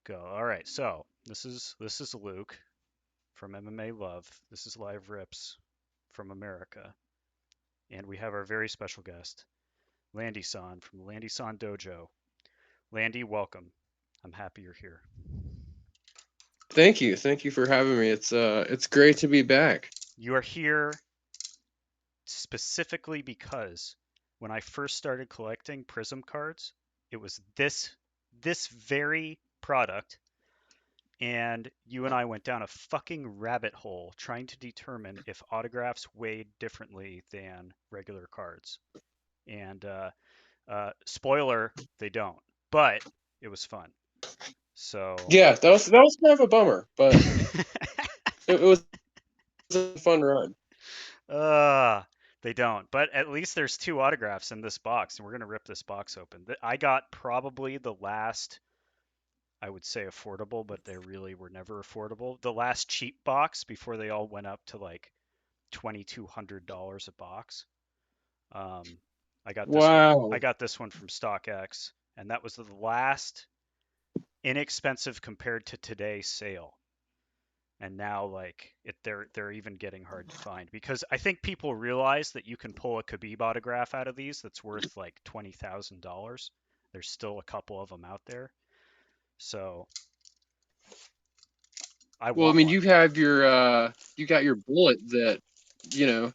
Go. All right. So this is Luke from MMA Love. This is Live Rips from America, and we have our very special guest, Landi-san from the Landi-san Dojo. Landi, welcome. I'm happy you're here. Thank you for having me. It's great to be back. You are here specifically because when I first started collecting Prizm cards, it was this very product, and you and I went down a fucking rabbit hole trying to determine if autographs weighed differently than regular cards. And spoiler, they don't. But it was fun. So Yeah, that was kind of a bummer, but it was a fun run. uh, they don't. But at least there's two autographs in this box, and we're gonna rip this box open. I got probably the last, I would say affordable, but they really were never affordable. The last cheap box before they all went up to like $2,200 a box. Um, I got this one. I Wow. got this one from StockX, and that was the last inexpensive compared to today's sale. And now, like they're even getting hard to find because I think people realize that you can pull a Khabib autograph out of these that's worth like $20,000. There's still a couple of them out there, so I Well, I want mean, one. you got your bullet that,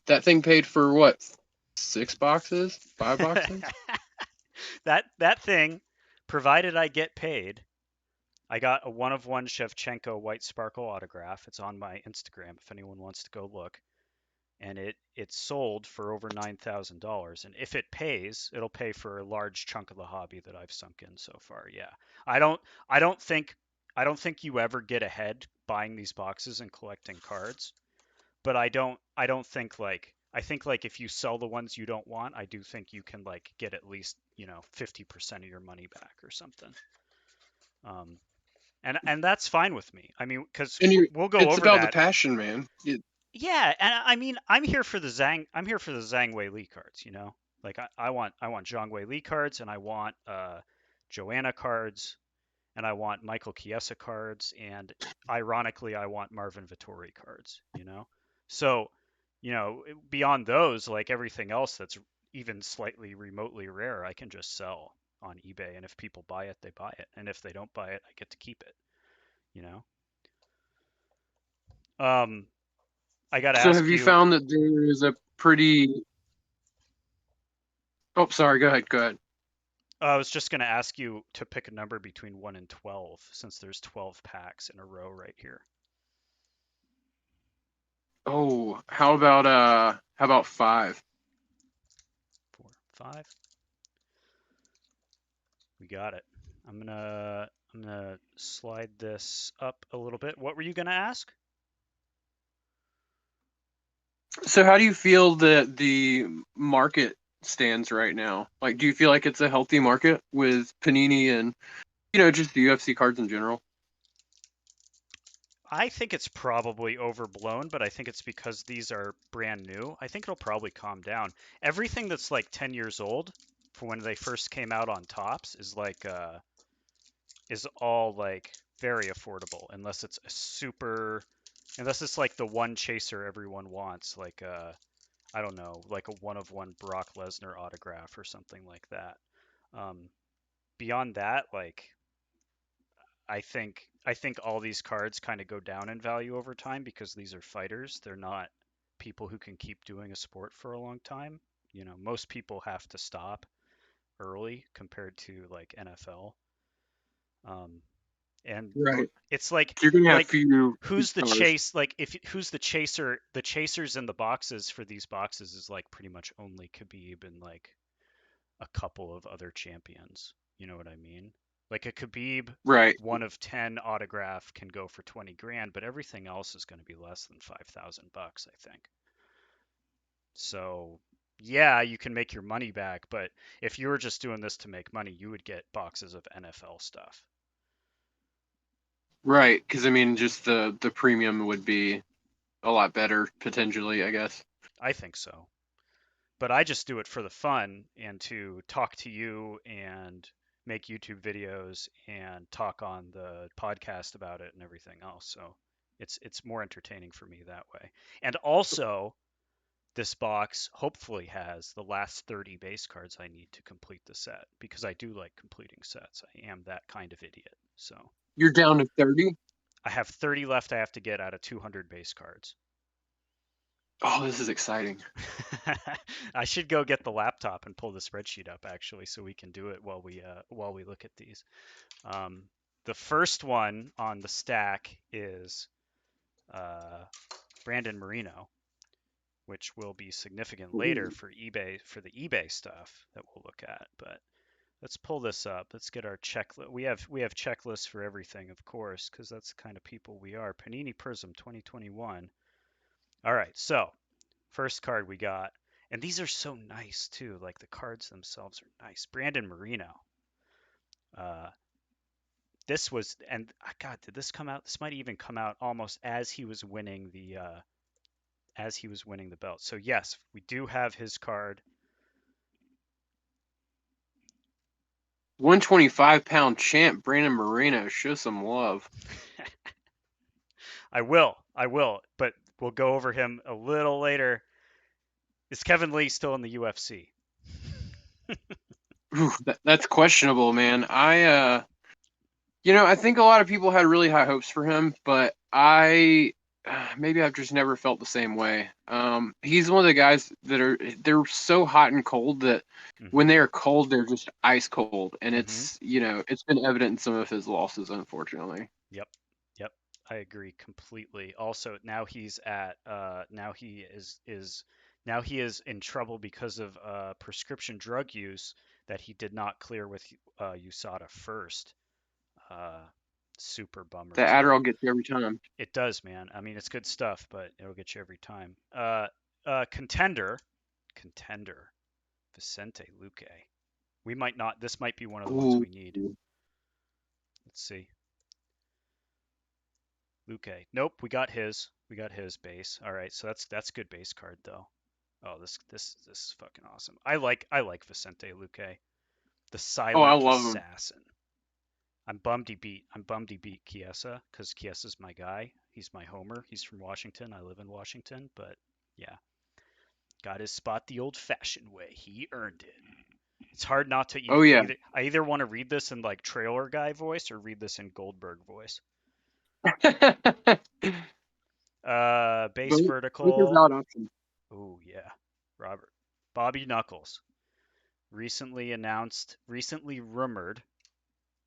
that thing paid for what? 6 boxes? 5 boxes? That thing, provided I get paid, I got a one of one Shevchenko white sparkle autograph. It's on my Instagram if anyone wants to go look. And it sold for over $9,000. And if it pays, it'll pay for a large chunk of the hobby that I've sunk in so far. Yeah. I don't I don't think I don't think you ever get ahead buying these boxes and collecting cards, but I don't think like I think like if you sell the ones you don't want, I do think you can like get at least, 50% of your money back or something. Um, and that's fine with me. I mean, because And we'll go it's over about the that. passion, man. Yeah, and I mean, I'm here for the Zhang Wei Li cards. Like I want Zhang Wei Li cards, and I want Joanna cards, and I want Michael Chiesa cards, and ironically, I want Marvin Vittori cards. So beyond those, like everything else that's even slightly remotely rare, I can just sell on eBay, and if people buy it, they buy it, and if they don't buy it, I get to keep it. You know. Um, I got to So ask have you you. found that there is a pretty Oh, sorry, go ahead, go ahead. I was just going to ask you to pick a number between 1 and 12 since there's 12 packs in a row right here. Oh, how about 5? 4, 5. We got it. I'm going to slide this up a little bit. What were you going to ask? So how do you feel that the market stands right now? Like, do you feel like it's a healthy market with Panini and, just the UFC cards in general? I think it's probably overblown, but I think it's because these are brand new. I think it'll probably calm down. Everything that's like 10 years old for when they first came out on tops is all like very affordable unless it's a super unless it's like the one chaser everyone wants, like I don't know, like a one of one Brock Lesnar autograph or something like that. Um, Beyond that, like I think all these cards kind of go down in value over time because these are fighters. They're not people who can keep doing a sport for a long time. Most people have to stop early compared to like NFL. Um, and Right. it's like You're gonna have like few who's the stars. chase like if who's the chaser, the chasers in the boxes for these boxes is like pretty much only Khabib and like a couple of other champions. You know what I mean? Like a Khabib Right. one of 10 autograph can go for 20 grand, but everything else is going to be less than 5,000 bucks, I think. So yeah, you can make your money back, but if you were just doing this to make money, you would get boxes of NFL stuff. Right. Because I mean, just the premium would be a lot better potentially, I guess. I think so. But I just do it for the fun and to talk to you and make YouTube videos and talk on the podcast about it and everything else. So it's more entertaining for me that way. And also, this box hopefully has the last 30 base cards I need to complete the set because I do like completing sets. I am that kind of idiot. So You're down to 30? I have 30 left I have to get out of 200 base cards. Oh, this is exciting. I should go get the laptop and pull the spreadsheet up actually, so we can do it while we look at these. Um, the first one on the stack is uh, Brandon Marino, which will be significant later Ooh. for eBay for the eBay stuff that we'll look at. But let's pull this up. Let's get our checklist. We have checklists for everything, of course, because that's the kind of people we are. Panini Prizm 2021. All right, so first card we got, and these are so nice too. Like the cards themselves are nice. Brandon Marino. Uh, this was, and God, did this come out? This might even come out almost as he was winning the belt. So yes, we do have his card. 125-pound champ Brandon Marino. Show some love. I will, but we'll go over him a little later. Is Kevin Lee still in the UFC? Ooh, that's questionable, man. I think a lot of people had really high hopes for him, but maybe I've just never felt the same way. He's one of the guys they're so hot and cold that when Mm-hmm. they are cold, they're just ice cold, and Mm-hmm. it's been evident in some of his losses, unfortunately. Yep. Yep. I agree completely. Also, now he's at now he is in trouble because of prescription drug use that he did not clear with USADA first. Uh, Super bummer The too. Adderall gets you every time. It does, man. I mean, it's good stuff, but it'll get you every time. Contender, Vicente Luque. We might not. This might be one of the ones Ooh. we need. Let's see. Luque. Nope, we got his. We got his base. All right, so that's good base card though. Oh, this is fucking awesome. I like Vicente Luque, the Oh, I silent love him. assassin. I'm bummed he beat Chiesa because Chiesa's my guy. He's my homer. He's from Washington. I live in Washington, but yeah, got his spot the old-fashioned way. He earned it. It's hard not to Oh yeah. either want to read this in like trailer guy voice or read this in Goldberg voice. Base Both are vertical. valid options. Oh yeah, Robert. Bobby Knuckles recently rumored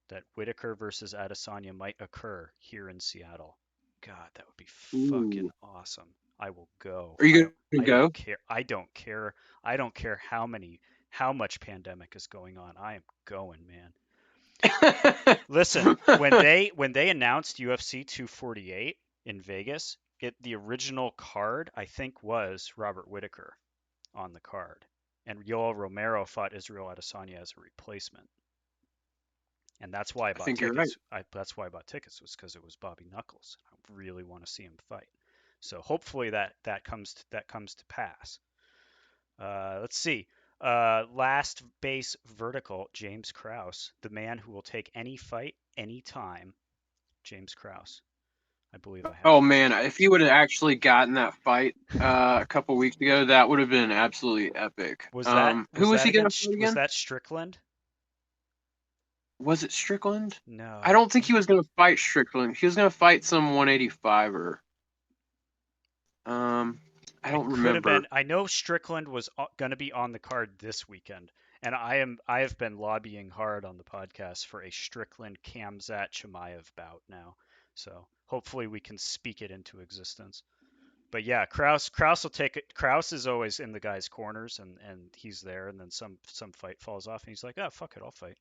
that Whitaker versus Adesanya might occur here in Seattle. God, that would be fucking Ooh. awesome. I will go. Are you gonna I don't go? care. I don't care how much pandemic is going on. I am going, man. Listen, when they announced UFC 248 in Vegas, the original card I think was Robert Whitaker on the card, and Yoel Romero fought Israel Adesanya as a replacement, and that's why I I bought think you're right. tickets. That's why I bought tickets was because it was Bobby Knuckles. I really want to see him fight. So hopefully that comes to pass. Let's see. Last base vertical, James Krauss, the man who will take any fight, anytime. James Krauss. I believe I have Oh him. man, if he would have actually gotten that fight a couple weeks ago, that would have been absolutely epic. Was that Who was was that he gonna fight was again? that Strickland? Was it Strickland? I No. don't think he was gonna fight Strickland. He was gonna fight some 185er. Um, I It don't could have been. remember. I know Strickland was going to be on the card this weekend, and I have been lobbying hard on the podcast for a Strickland Kamzat Chimaev bout now. So hopefully we can speak it into existence. But yeah, Kraus will take it. Kraus is always in the guy's corners, and he's there, and then some fight falls off, and he's like, oh fuck it, I'll fight.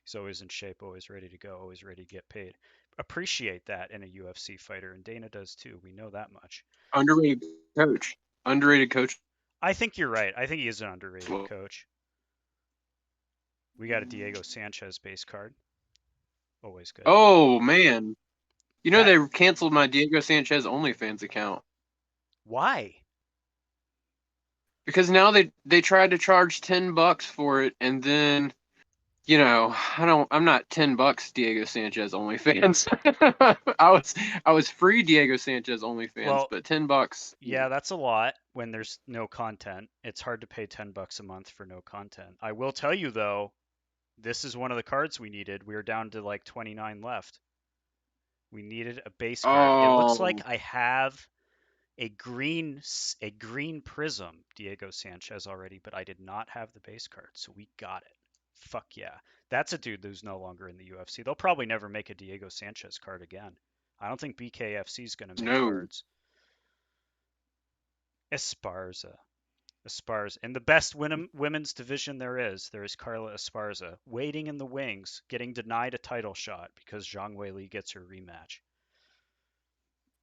He's always in shape, always ready to go, always ready to get paid. Appreciate that in a UFC fighter, and Dana does too. We know that much. Underrated coach. Underrated coach. I think you're right. I think he is an underrated coach. We got a Diego Sanchez base card. Always good. Oh man, That they canceled my Diego Sanchez OnlyFans account why? because now they tried to charge $10 for it, and then I'm not $10 Diego Sanchez OnlyFans. I was free Diego Sanchez OnlyFans, Well, but $10. yeah, that's a lot when there's no content. It's hard to pay $10 a month for no content. I will tell you though, this is one of the cards we needed. We were down to like 29 left. We needed a base card. It looks like Oh, I have a green Prizm Diego Sanchez already, but I did not have the base card, so we got it. Fuck yeah. That's a dude who's no longer in the UFC. They'll probably never make a Diego Sanchez card again. I don't think BKFC is going to make no. cards. Esparza. Esparza. In the best women's division there is Carla Esparza, waiting in the wings, getting denied a title shot because Zhang Weili gets her rematch.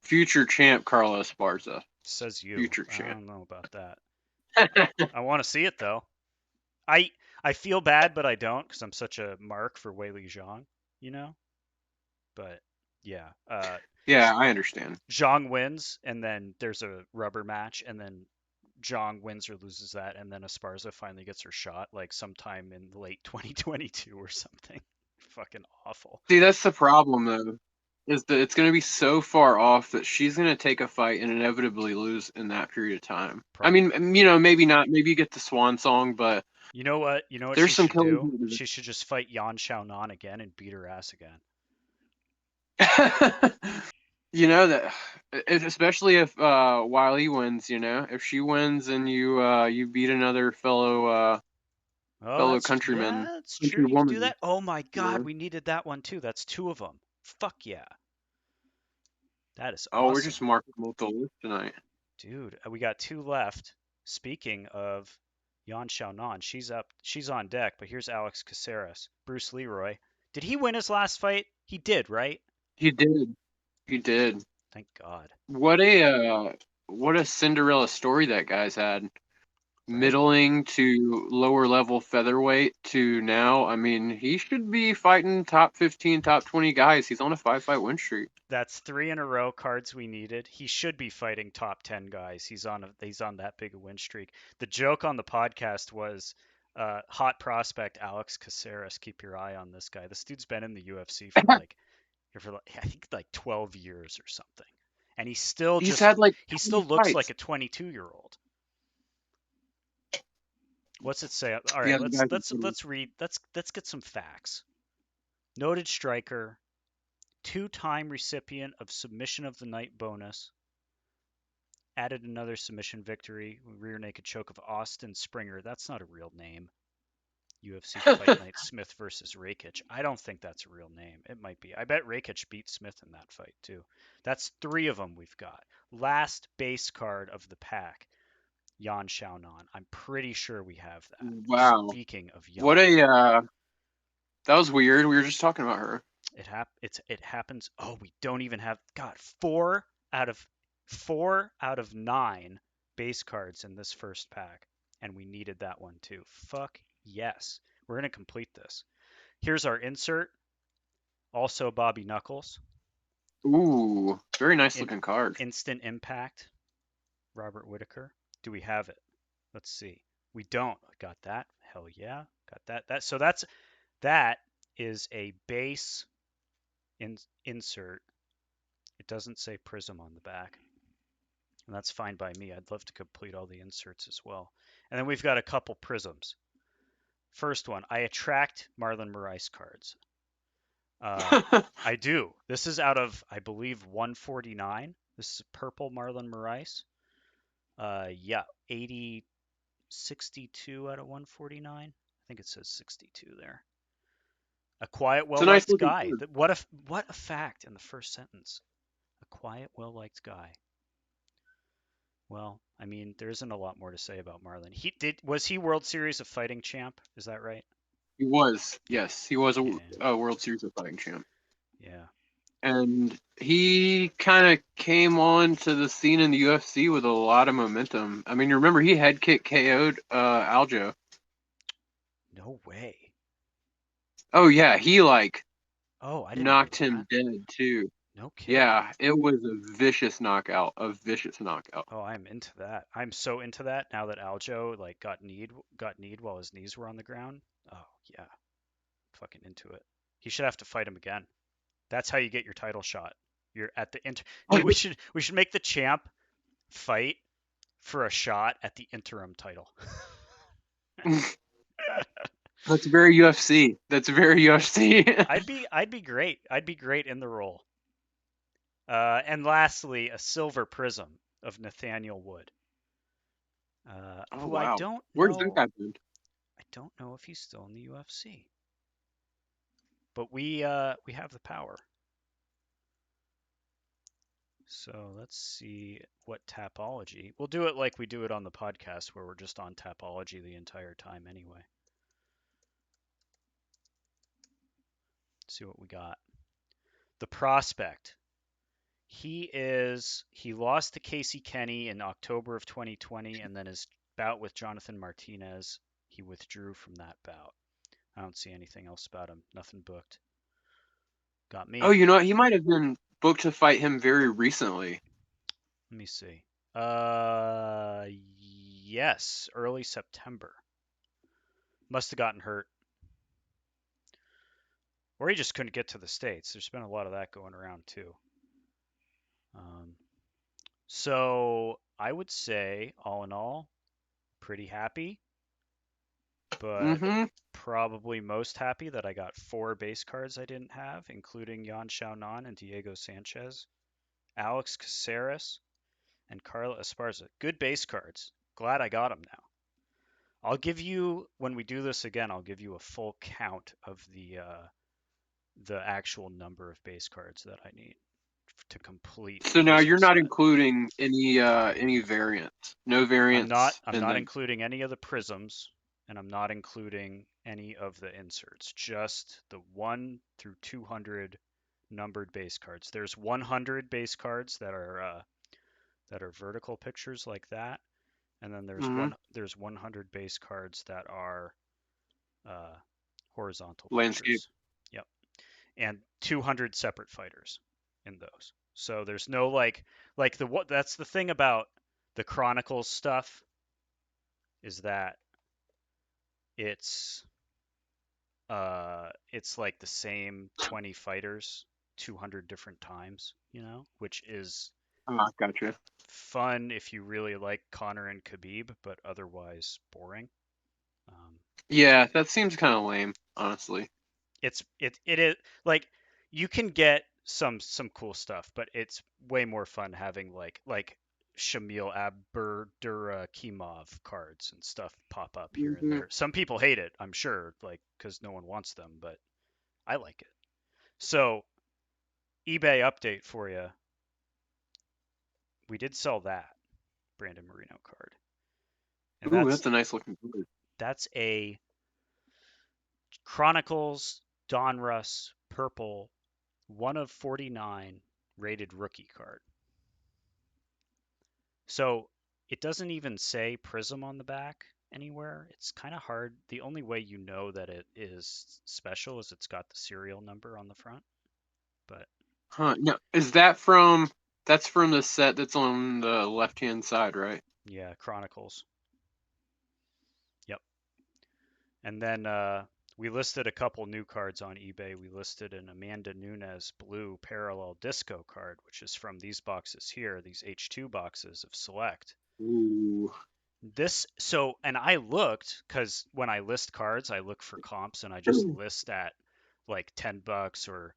Future champ Carlos Barza. Says you. Future I champ. don't know about that. I want to see it though. I I feel bad, but I don't because I'm such a mark for Weili Zhang, you know. But yeah, Yeah, I understand. Zhang wins, and then there's a rubber match, and then Zhang wins or loses that, and then Esparza finally gets her shot, like sometime in late 2022 or something. Fucking awful. See, that's the problem though, is that it's going to be so far off that she's going to take a fight and inevitably lose in that period of time. I Probably. mean, maybe not. Maybe you get the swan song, but You know what? You know what there's she some should killers. do? She should just fight Yan Xiaonan again and beat her ass again. That, especially if Wiley wins. If she wins and you beat another Oh, fellow yeah, countryman, that's true. You could do countrywoman. that. Oh my You God, know? we needed that one too. That's two of them. Fuck yeah. That is Oh, we're just awesome. marking the list tonight. Dude, we got two left. Speaking of Yan Xiaonan, she's up. She's on deck, but here's Alex Caceres. Bruce Leroy. Did he win his last fight? He did, right? He did. He did. Thank God. What a Cinderella story that guy's had. Right? Middling to lower level featherweight to now. I mean, he should be fighting top 15, top 20 guys. He's on a 5-fight win streak. That's three in a row cards we needed. He should be fighting top 10 guys. He's on that big a win streak. The joke on the podcast was hot prospect Alex Caceres. Keep your eye on this guy. This dude's been in the UFC for like I think like 12 years or something. And He's had like he 20 still looks like fights. a 22-year-old. What's it say? All Yeah, right, the let's guy's let's incredible. let's read. Let's get some facts. Noted striker, two-time recipient of Submission of the Night bonus, added another submission victory, rear naked choke of Austin Springer. That's not a real name. UFC Fight Night Smith versus Rakic. I don't think that's a real name. It might be. I bet Rakic beat Smith in that fight too. That's three of them we've got. Last base card of the pack, Yan Xiaonan. I'm pretty sure we have that. Wow. Speaking of What Yan, a that was weird. We were just talking about her. it happens. Oh, we don't even have God, four out of 9 base cards in this first pack, and we needed that one too. Fuck yes. We're gonna complete this. Here's our insert. Also Bobby Knuckles. Ooh, very nice In looking card. instant impact. Robert Whitaker. Do we have it? Let's see. We don't. Got that. Hell yeah. Got that. That is a base insert. It doesn't say Prizm on the back. And that's fine by me. I'd love to complete all the inserts as well. And then we've got a couple Prizms. First one, I attract Marlon Moraes cards. I do. This is out of, I believe, 149. This is purple Marlon Moraes. Yeah, 80, 62 out of 149. I think it says 62 there. A quiet, It's a nice well-liked looking guy. card. What a fact in the first sentence. A quiet, well-liked guy. Well, I mean, there isn't a lot more to say about Marlon. Was he World Series of Fighting champ? Is that right? He was, yes, he was Yeah. a World Series of Fighting champ. Yeah. And he kind of came on to the scene in the UFC with a lot of momentum. I mean, you remember he head kick KO'd Aljo. No way. Oh yeah, he like Oh, I didn't know knocked that. him dead too. No kidding. Yeah, it was a vicious knockout. A vicious knockout. Oh, I'm into that. I'm so into that now that Aljo like got kneed while his knees were on the ground. Oh, yeah. fucking into it. He should have to fight him again. That's how you get your title shot. You're at the we should make the champ fight for a shot at the interim title. That's very UFC. That's very UFC. I'd be great. I'd be great in the role. And lastly, a silver Prizm of Nathaniel Wood, Oh who I wow. don't Where's that know. guy been? I don't know if he's still in the UFC, but we have the power. So let's see what Tapology. We'll do it like we do it on the podcast, where we're just on Tapology the entire time anyway. See what we got. The prospect. He lost to Casey Kenny in October of 2020, and then his bout with Jonathan Martinez, he withdrew from that bout. I don't see anything else about him. Nothing booked. Got Oh, me. you know what? He might have been booked to fight him very recently. Let me see. Yes, early September. Must have gotten hurt. Or he just couldn't get to the States. There's been a lot of that going around too. So I would say, all in all, pretty happy, but Mm-hmm. probably most happy that I got 4 base cards I didn't have, including Yan Xiaonan and Diego Sanchez, Alex Caceres, and Carla Esparza. Good base cards. Glad I got them now. I'll give you, when we do this again, I'll give you a full count of the actual number of base cards that I need to complete the So now Prizm you're not set. including any variants. No I'm not variants I'm in not them. including any of the prisms, and I'm not including any of the inserts. Just the 1 through 200 numbered base cards. There's 100 base cards that are vertical pictures like that, and then Mm-hmm. there's 100 base cards that are uh, horizontal Landscape. pictures. Yep, and 200 separate fighters in those. So there's no like the what that's the thing about the Chronicles stuff is that it's it's like the same 20 fighters 200 different times, which is Ah, gotcha. fun if you really like Connor and Khabib, but otherwise boring. Um, Yeah, that seems kind of lame, honestly. it is like you can get some cool stuff, but it's way more fun having like Shamil Abdurakhimov cards and stuff pop up here and Mm-hmm. there. Some people hate it, I'm sure, like because no one wants them, but I like it. So eBay update for you. We did sell that Brandon Marino card, and Ooh, that's that's a nice looking card. that's a Chronicles Donruss purple 1 of 49 rated rookie card. So it doesn't even say Prizm on the back anywhere. It's kind of hard. The only way you know that it is special is it's got the serial number on the front. But Huh? No, is that from? That's from the set that's on the left-hand side, right? yeah, Chronicles. Yep. And then we listed a couple new cards on eBay. We listed an Amanda Nunes blue parallel disco card, which is from these boxes here, these H2 boxes of Select. Ooh. And I looked because when I list cards, I look for comps and I just list at like $10, or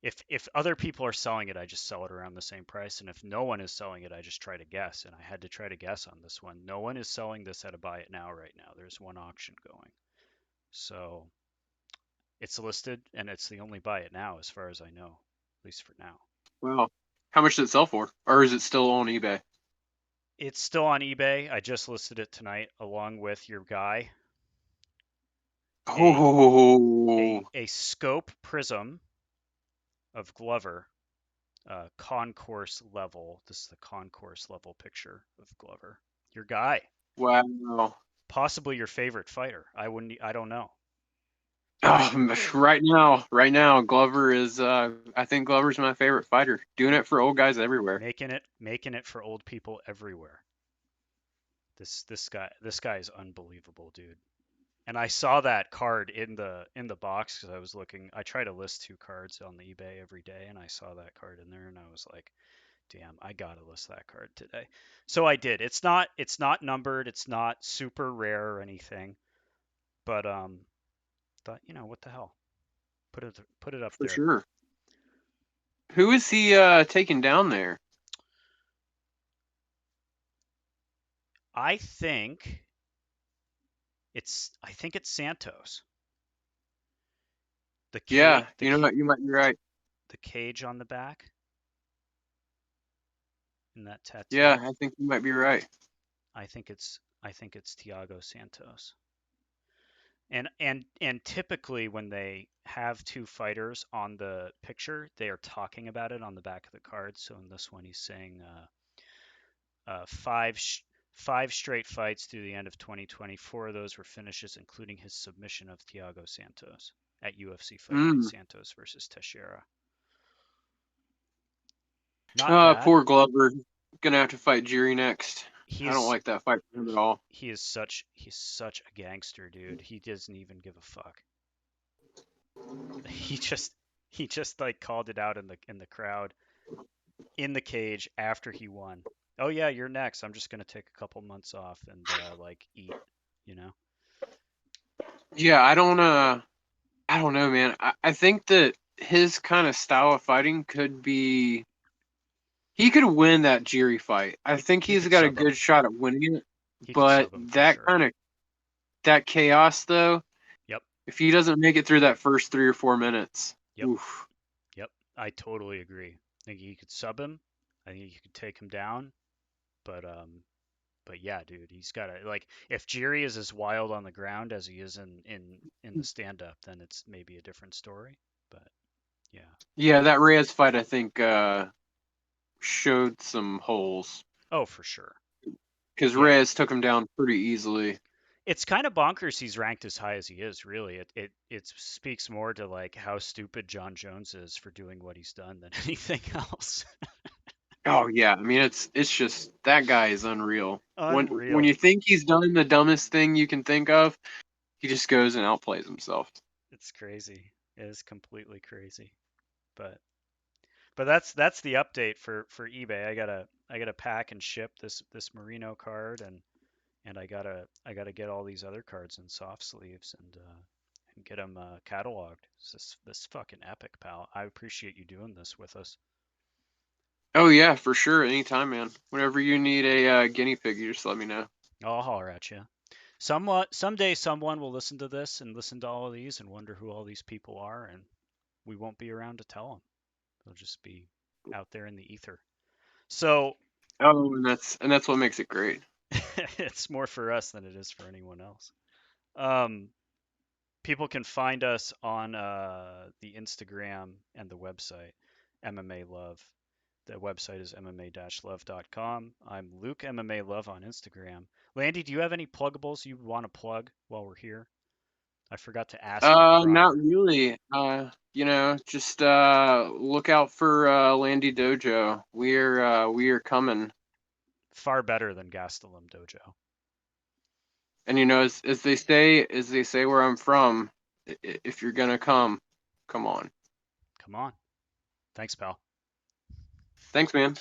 if other people are selling it, I just sell it around the same price. And if no one is selling it, I just try to guess. And I had to try to guess on this one. No one is selling this at a buy it now right now. There's one auction going. So it's listed and it's the only buy it now as far as I know, at least for now. Wow. How much did it sell for? Or is it still on eBay? It's still on eBay. I just listed it tonight along with your guy, a Oh. a scope prism of Glover, concourse level. This is the concourse level picture of Glover. Your guy, Wow. possibly your favorite fighter. I don't know. Oh, right now, Glover is. I think Glover's my favorite fighter. Doing it for old guys everywhere. Making it for old people everywhere. This guy is unbelievable, dude. And I saw that card in the box because I was looking. I try to list 2 cards on the eBay every day, and I saw that card in there, and I was like, "Damn, I gotta list that card today." So I did. It's not numbered. It's not super rare or anything, but thought what the hell, put it up For there. sure. Who is he taking down there? I think I think it's Santos. The Yeah, cage, you know what? You might be right. the cage on the back in that Yeah, tattoo. I think you might be right. I think it's Thiago Santos. And typically when they have 2 fighters on the picture, they are talking about it on the back of the card. So in this one, he's saying five straight fights through the end of 2020. 4 of those were finishes, including his submission of Thiago Santos at UFC Fight Night Mm. Santos versus Teixeira. Not bad. Poor Glover. Gonna have to fight Jiri next. I don't He's like that fight for him at all. he's such a gangster, dude. He doesn't even give a fuck. He just he just like called it out in the crowd in the cage after he won. Oh yeah, you're next. I'm just gonna take a couple months off and like eat, you know. Yeah, I don't know, man. I think that his kind of style of fighting could be he could win that Jiri fight. I think He he's could got a sub good him. shot at winning it. He could But sub him for that sure. kind of that chaos though, Yep. if he doesn't make it through that first 3 or 4 minutes, Yep. oof. Yep. I totally agree. I think he could sub him. I think you could take him down. But yeah, dude, he's got to like if Jiri is as wild on the ground as he is in the stand up, then it's maybe a different story. But yeah. Yeah, that Reyes fight I think showed some holes Oh, for sure. because Yeah. Reyes took him down pretty easily. It's kind of bonkers he's ranked as high as he is, really. It speaks more to like how stupid John Jones is for doing what he's done than anything else. Oh yeah, I mean it's just that guy is unreal. When Unreal. you think he's done the dumbest thing you can think of, he just goes and outplays himself. It's crazy. It is completely crazy. But that's the update for eBay. I gotta pack and ship this Marino card and I gotta get all these other cards in soft sleeves and get them cataloged. This fucking epic, pal. I appreciate you doing this with us. Oh yeah, for sure. Anytime, man. Whenever you need a guinea pig, you just let me know. I'll holler at you. Someday someone will listen to this and listen to all of these and wonder who all these people are, and we won't be around to tell them. They'll just be out there in the ether. So Oh, and that's what makes it great. it's more for us than it is for anyone else. Um, People can find us on the Instagram and the website, MMA Love. The website is mma-love.com. I'm Luke MMA Love on Instagram. Landy, do you have any pluggables you want to plug while we're here? I forgot to ask you Not prior. really. Just look out for Landi Dojo. We are coming. Far better than Gastelum Dojo. And as they say where I'm from, if you're gonna come on. Come on. Thanks, pal. Thanks, man.